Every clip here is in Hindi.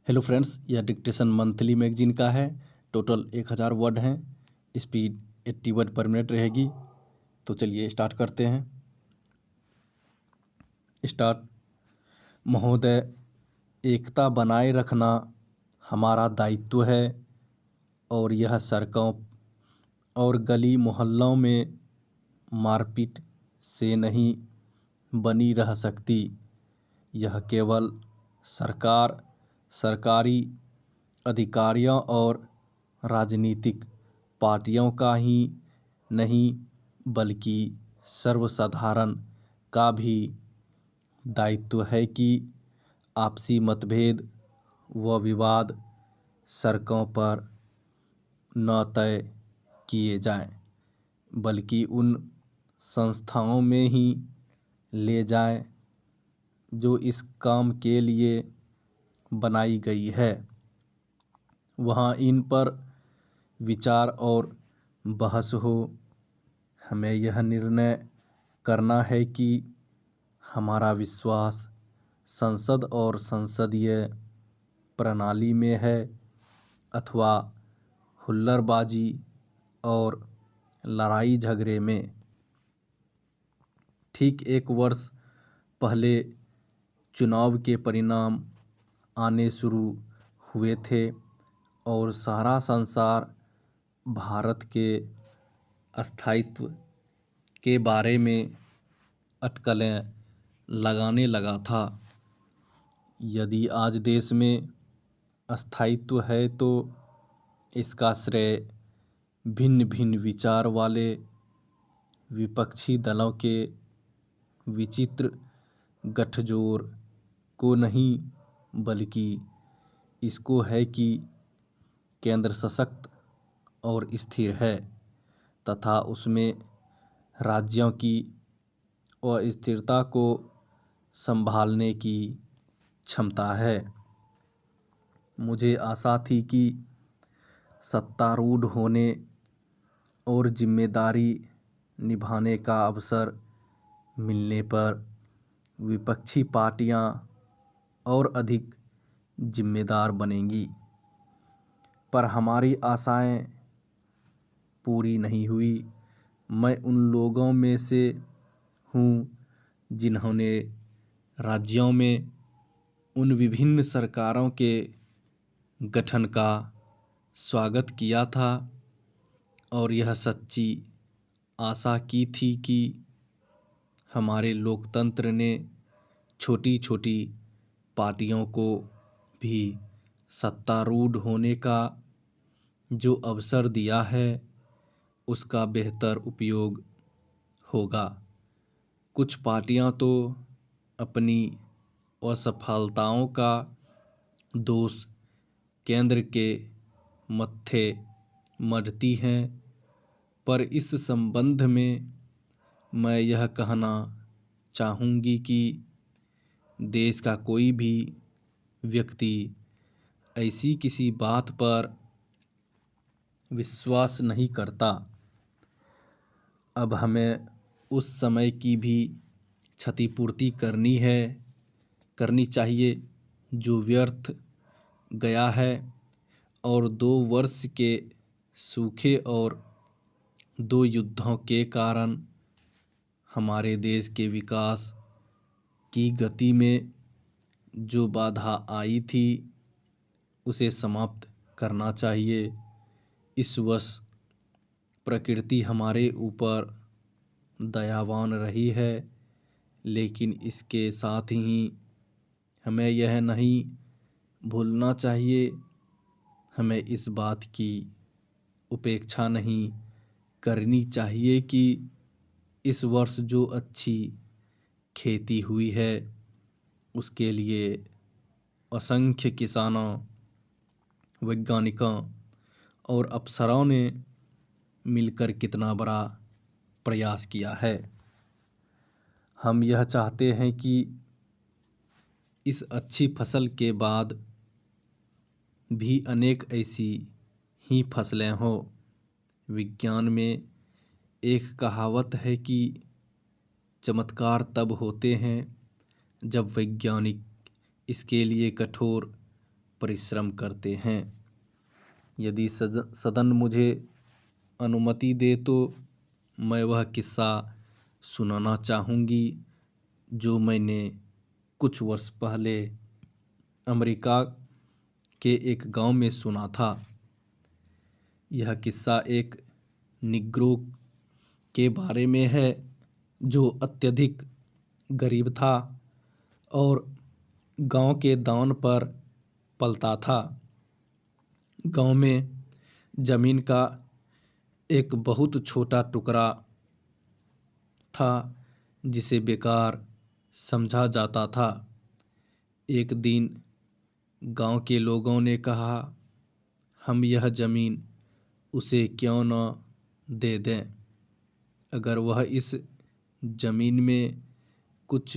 हेलो फ्रेंड्स, यह डिक्टेशन मंथली मैगजीन का है। टोटल 1000 वर्ड हैं। स्पीड 80 वर्ड पर मिनट रहेगी। तो चलिए स्टार्ट करते हैं। स्टार्ट। महोदय, एकता बनाए रखना हमारा दायित्व है और यह सड़कों और गली मोहल्लों में मारपीट से नहीं बनी रह सकती। यह केवल सरकार, सरकारी अधिकारियों और राजनीतिक पार्टियों का ही नहीं बल्कि सर्वसाधारण का भी दायित्व है कि आपसी मतभेद व विवाद सड़कों पर न तय किए जाएं, बल्कि उन संस्थाओं में ही ले जाएं जो इस काम के लिए बनाई गई है। वहाँ इन पर विचार और बहस हो। हमें यह निर्णय करना है कि हमारा विश्वास संसद और संसदीय प्रणाली में है अथवा हुल्लड़बाजी और लड़ाई झगड़े में। ठीक एक वर्ष पहले चुनाव के परिणाम आने शुरू हुए थे और सारा संसार भारत के अस्तित्व के बारे में अटकलें लगाने लगा था। यदि आज देश में अस्तित्व है तो इसका श्रेय भिन्न भिन्न विचार वाले विपक्षी दलों के विचित्र गठजोड़ को नहीं बल्कि इसको है कि केंद्र सशक्त और स्थिर है तथा उसमें राज्यों की अस्थिरता को संभालने की क्षमता है। मुझे आशा थी कि सत्तारूढ़ होने और जिम्मेदारी निभाने का अवसर मिलने पर विपक्षी पार्टियां और अधिक जिम्मेदार बनेंगी, पर हमारी आशाएं पूरी नहीं हुई। मैं उन लोगों में से हूँ जिन्होंने राज्यों में उन विभिन्न सरकारों के गठन का स्वागत किया था और यह सच्ची आशा की थी कि हमारे लोकतंत्र ने छोटी छोटी पार्टियों को भी सत्तारूढ़ होने का जो अवसर दिया है उसका बेहतर उपयोग होगा। कुछ पार्टियां तो अपनी असफलताओं का दोष केंद्र के मत्थे मढ़ती हैं, पर इस संबंध में मैं यह कहना चाहूँगी कि देश का कोई भी व्यक्ति ऐसी किसी बात पर विश्वास नहीं करता। अब हमें उस समय की भी क्षतिपूर्ति करनी चाहिए जो व्यर्थ गया है और 2 वर्ष के सूखे और 2 युद्धों के कारण हमारे देश के विकास की गति में जो बाधा आई थी उसे समाप्त करना चाहिए। इस वर्ष प्रकृति हमारे ऊपर दयावान रही है, लेकिन इसके साथ ही हमें यह नहीं भूलना चाहिए, हमें इस बात की उपेक्षा नहीं करनी चाहिए कि इस वर्ष जो अच्छी खेती हुई है उसके लिए असंख्य किसानों, वैज्ञानिकों और अफसरों ने मिलकर कितना बड़ा प्रयास किया है। हम यह चाहते हैं कि इस अच्छी फसल के बाद भी अनेक ऐसी ही फसलें हों। विज्ञान में एक कहावत है कि चमत्कार तब होते हैं जब वैज्ञानिक इसके लिए कठोर परिश्रम करते हैं। यदि सदन मुझे अनुमति दे तो मैं वह किस्सा सुनाना चाहूँगी जो मैंने कुछ वर्ष पहले अमेरिका के एक गांव में सुना था। यह किस्सा एक निग्रो के बारे में है जो अत्यधिक गरीब था और गांव के दान पर पलता था। गांव में जमीन का एक बहुत छोटा टुकड़ा था जिसे बेकार समझा जाता था। एक दिन गांव के लोगों ने कहा, हम यह ज़मीन उसे क्यों न दे दें। अगर वह इस ज़मीन में कुछ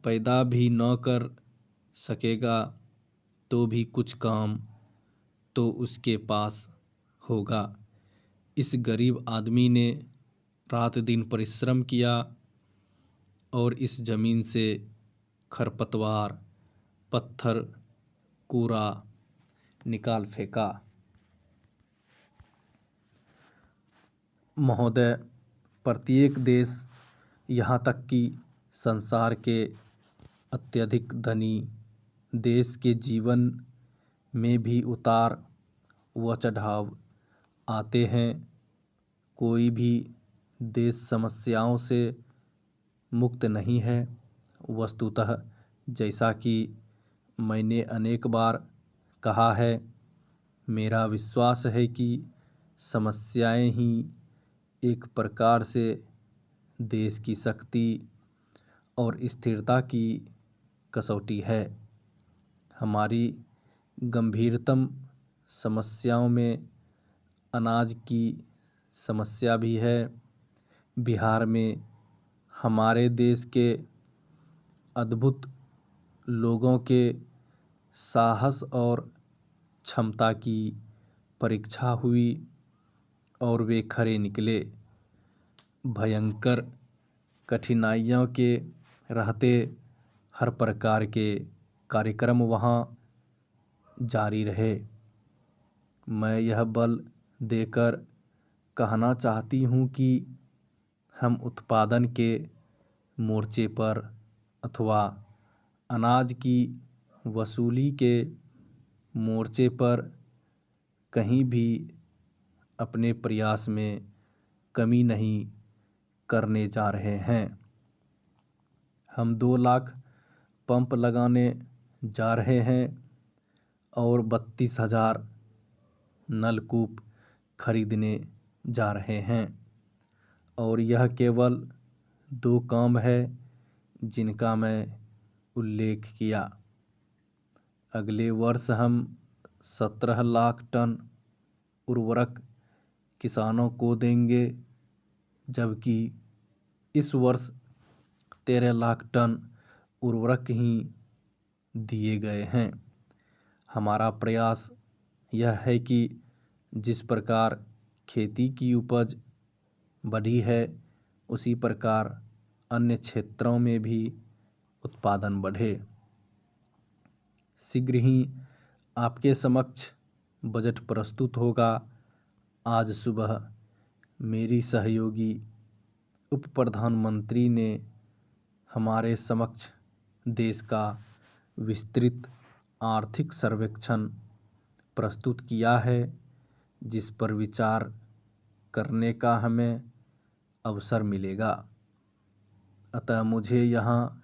पैदा भी न कर सकेगा तो भी कुछ काम तो उसके पास होगा। इस गरीब आदमी ने रात दिन परिश्रम किया और इस ज़मीन से खरपतवार, पत्थर, कूड़ा निकाल फेंका। महोदय, प्रत्येक देश, यहाँ तक कि संसार के अत्यधिक धनी देश के जीवन में भी उतार व चढ़ाव आते हैं। कोई भी देश समस्याओं से मुक्त नहीं है। वस्तुतः जैसा कि मैंने अनेक बार कहा है, मेरा विश्वास है कि समस्याएं ही एक प्रकार से देश की शक्ति और स्थिरता की कसौटी है। हमारी गंभीरतम समस्याओं में अनाज की समस्या भी है। बिहार में हमारे देश के अद्भुत लोगों के साहस और क्षमता की परीक्षा हुई और वे खरे निकले। भयंकर कठिनाइयों के रहते हर प्रकार के कार्यक्रम वहाँ जारी रहे। मैं यह बल देकर कहना चाहती हूँ कि हम उत्पादन के मोर्चे पर अथवा अनाज की वसूली के मोर्चे पर कहीं भी अपने प्रयास में कमी नहीं करने जा रहे हैं। हम 2 लाख पंप लगाने जा रहे हैं और 32,000 नलकूप खरीदने जा रहे हैं। और यह केवल 2 काम है जिनका मैं उल्लेख किया। अगले वर्ष हम 17 लाख टन उर्वरक किसानों को देंगे, जबकि इस वर्ष 13 लाख टन उर्वरक ही दिए गए हैं। हमारा प्रयास यह है कि जिस प्रकार खेती की उपज बढ़ी है उसी प्रकार अन्य क्षेत्रों में भी उत्पादन बढ़े। शीघ्र ही आपके समक्ष बजट प्रस्तुत होगा। आज सुबह मेरी सहयोगी उप प्रधानमंत्री ने हमारे समक्ष देश का विस्तृत आर्थिक सर्वेक्षण प्रस्तुत किया है, जिस पर विचार करने का हमें अवसर मिलेगा। अतः मुझे यहाँ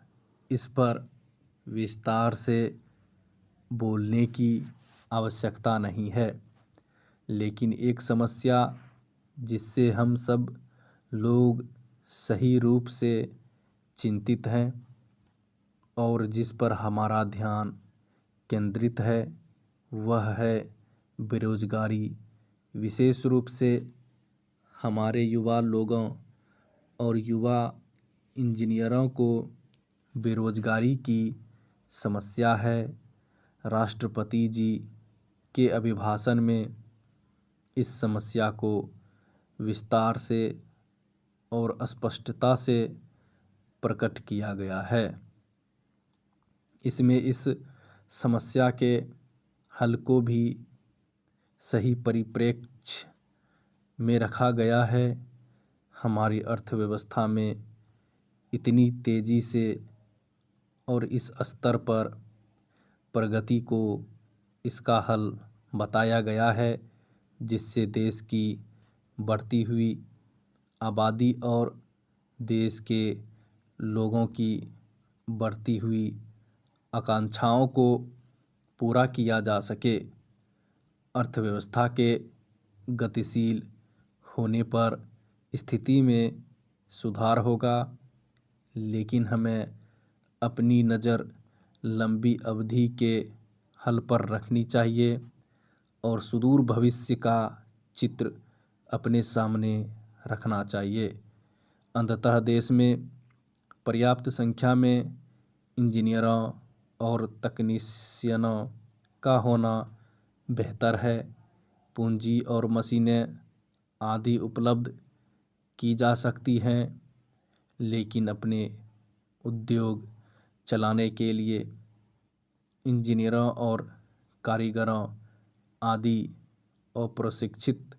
इस पर विस्तार से बोलने की आवश्यकता नहीं है, लेकिन एक समस्या जिससे हम सब लोग सही रूप से चिंतित हैं और जिस पर हमारा ध्यान केंद्रित है वह है बेरोजगारी। विशेष रूप से हमारे युवा लोगों और युवा इंजीनियरों को बेरोजगारी की समस्या है। राष्ट्रपति जी के अभिभाषण में इस समस्या को विस्तार से और स्पष्टता से प्रकट किया गया है। इसमें इस समस्या के हल को भी सही परिप्रेक्ष्य में रखा गया है। हमारी अर्थव्यवस्था में इतनी तेज़ी से और इस स्तर पर प्रगति को इसका हल बताया गया है, जिससे देश की बढ़ती हुई आबादी और देश के लोगों की बढ़ती हुई आकांक्षाओं को पूरा किया जा सके। अर्थव्यवस्था के गतिशील होने पर स्थिति में सुधार होगा, लेकिन हमें अपनी नज़र लंबी अवधि के हल पर रखनी चाहिए और सुदूर भविष्य का चित्र अपने सामने रखना चाहिए। अंततः देश में पर्याप्त संख्या में इंजीनियरों और तकनीशियनों का होना बेहतर है। पूंजी और मशीनें आदि उपलब्ध की जा सकती हैं, लेकिन अपने उद्योग चलाने के लिए इंजीनियरों और कारीगरों आदि अप्रशिक्षित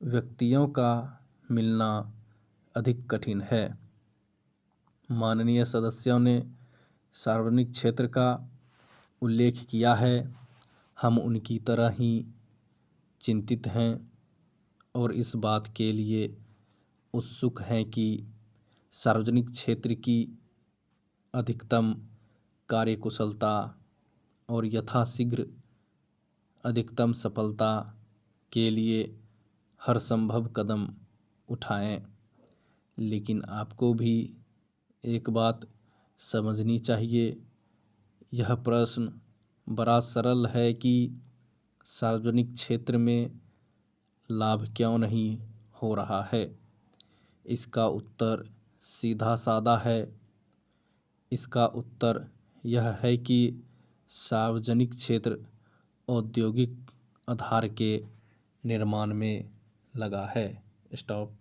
व्यक्तियों का मिलना अधिक कठिन है। माननीय सदस्यों ने सार्वजनिक क्षेत्र का उल्लेख किया है। हम उनकी तरह ही चिंतित हैं और इस बात के लिए उत्सुक हैं कि सार्वजनिक क्षेत्र की अधिकतम कार्यकुशलता और यथाशीघ्र अधिकतम सफलता के लिए हर संभव कदम उठाएं। लेकिन आपको भी एक बात समझनी चाहिए, यह प्रश्न बड़ा सरल है कि सार्वजनिक क्षेत्र में लाभ क्यों नहीं हो रहा है। इसका उत्तर सीधा साधा है। इसका उत्तर यह है कि सार्वजनिक क्षेत्र औद्योगिक आधार के निर्माण में लगा है। स्टॉप।